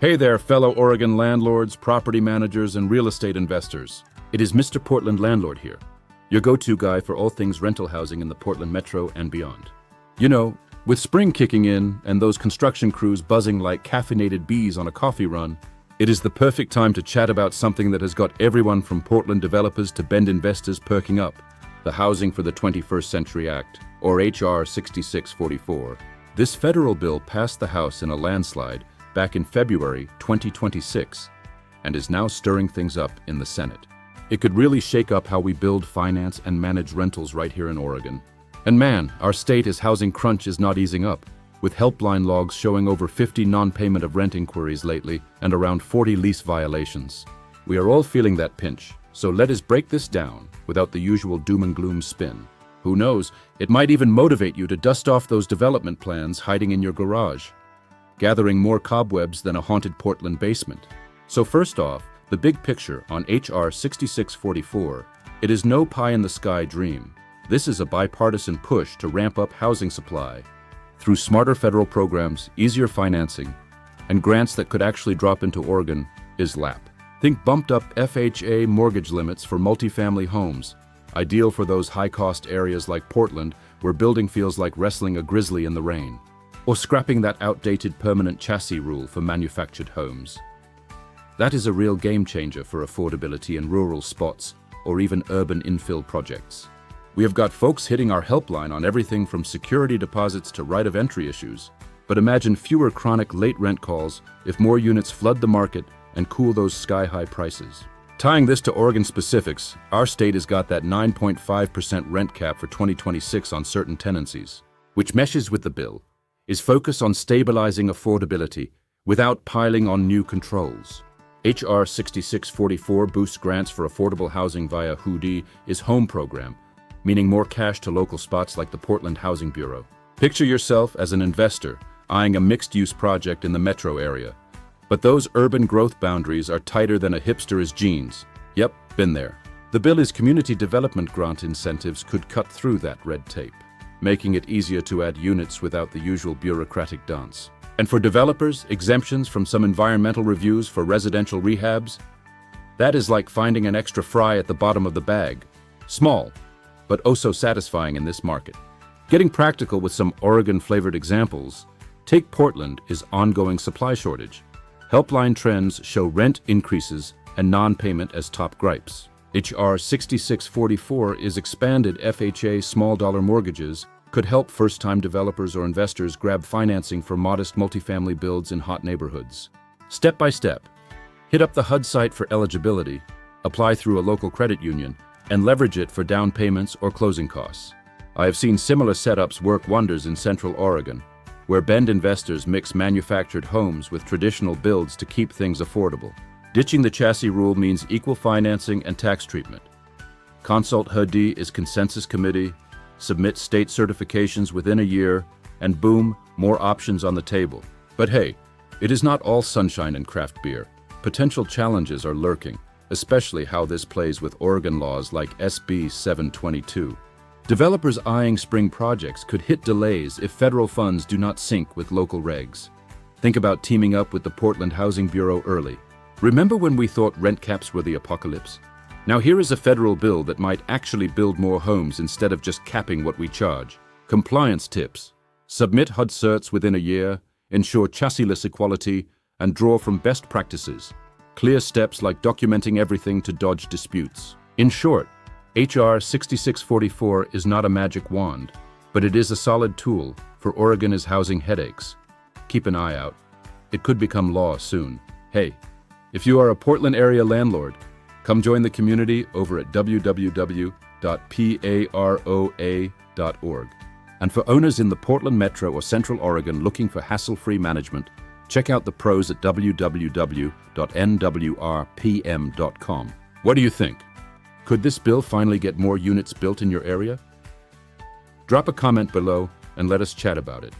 Hey there, fellow Oregon landlords, property managers, and real estate investors. It is Mr. Portland Landlord here, your go-to guy for all things rental housing in the Portland Metro and beyond. You know, with spring kicking in and those construction crews buzzing like caffeinated bees on a coffee run, it is the perfect time to chat about something that has got everyone from Portland developers to Bend investors perking up: the Housing for the 21st Century Act, or H.R. 6644. This federal bill passed the House in a landslide back in February 2026 and is now stirring things up in the Senate. It could really shake up how we build, finance, and manage rentals right here in Oregon. And man, our state housing crunch is not easing up, with helpline logs showing over 50 non-payment of rent inquiries lately and around 40 lease violations. We are all feeling that pinch, so let us break this down without the usual doom and gloom spin. Who knows, it might even motivate you to dust off those development plans hiding in your garage, gathering more cobwebs than a haunted Portland basement. So first off, the big picture on H.R. 6644. It is no pie-in-the-sky dream. This is a bipartisan push to ramp up housing supply through smarter federal programs, easier financing, and grants that could actually drop into Oregon is LAP. Think bumped up FHA mortgage limits for multifamily homes, ideal for those high-cost areas like Portland where building feels like wrestling a grizzly in the rain. Or scrapping that outdated permanent chassis rule for manufactured homes. That is a real game changer for affordability in rural spots or even urban infill projects. We have got folks hitting our helpline on everything from security deposits to right of entry issues, but imagine fewer chronic late rent calls if more units flood the market and cool those sky-high prices. Tying this to Oregon specifics, our state has got that 9.5% rent cap for 2026 on certain tenancies, which meshes with the bill, is focused on stabilizing affordability without piling on new controls. H.R. 6644 boosts grants for affordable housing via HUD's home program, meaning more cash to local spots like the Portland Housing Bureau. Picture yourself as an investor eyeing a mixed-use project in the metro area. But those urban growth boundaries are tighter than a hipster's jeans. Yep, been there. The bill's community development grant incentives could cut through that red tape, making it easier to add units without the usual bureaucratic dance. And for developers, exemptions from some environmental reviews for residential rehabs? That is like finding an extra fry at the bottom of the bag. Small, but oh so satisfying in this market. Getting practical with some Oregon-flavored examples, take Portland's ongoing supply shortage. Helpline trends show rent increases and non-payment as top gripes. H.R. 6644 is expanded FHA small-dollar mortgages could help first-time developers or investors grab financing for modest multifamily builds in hot neighborhoods. Step by step, hit up the HUD site for eligibility, apply through a local credit union, and leverage it for down payments or closing costs. I have seen similar setups work wonders in Central Oregon, where Bend investors mix manufactured homes with traditional builds to keep things affordable. Ditching the chassis rule means equal financing and tax treatment. Consult HUD's consensus committee, submit state certifications within a year, and boom, more options on the table. But hey, it is not all sunshine and craft beer. Potential challenges are lurking, especially how this plays with Oregon laws like SB 722. Developers eyeing spring projects could hit delays if federal funds do not sync with local regs. Think about teaming up with the Portland Housing Bureau early. Remember when we thought rent caps were the apocalypse? Now here is a federal bill that might actually build more homes instead of just capping what we charge. Compliance tips. Submit HUD certs within a year, ensure chassis-less equality, and draw from best practices. Clear steps like documenting everything to dodge disputes. In short, H.R. 6644 is not a magic wand, but it is a solid tool for Oregon's housing headaches. Keep an eye out. It could become law soon. Hey, if you are a Portland area landlord, come join the community over at www.paroa.org. And for owners in the Portland Metro or Central Oregon looking for hassle-free management, check out the pros at www.nwrpm.com. What do you think? Could this bill finally get more units built in your area? Drop a comment below and let us chat about it.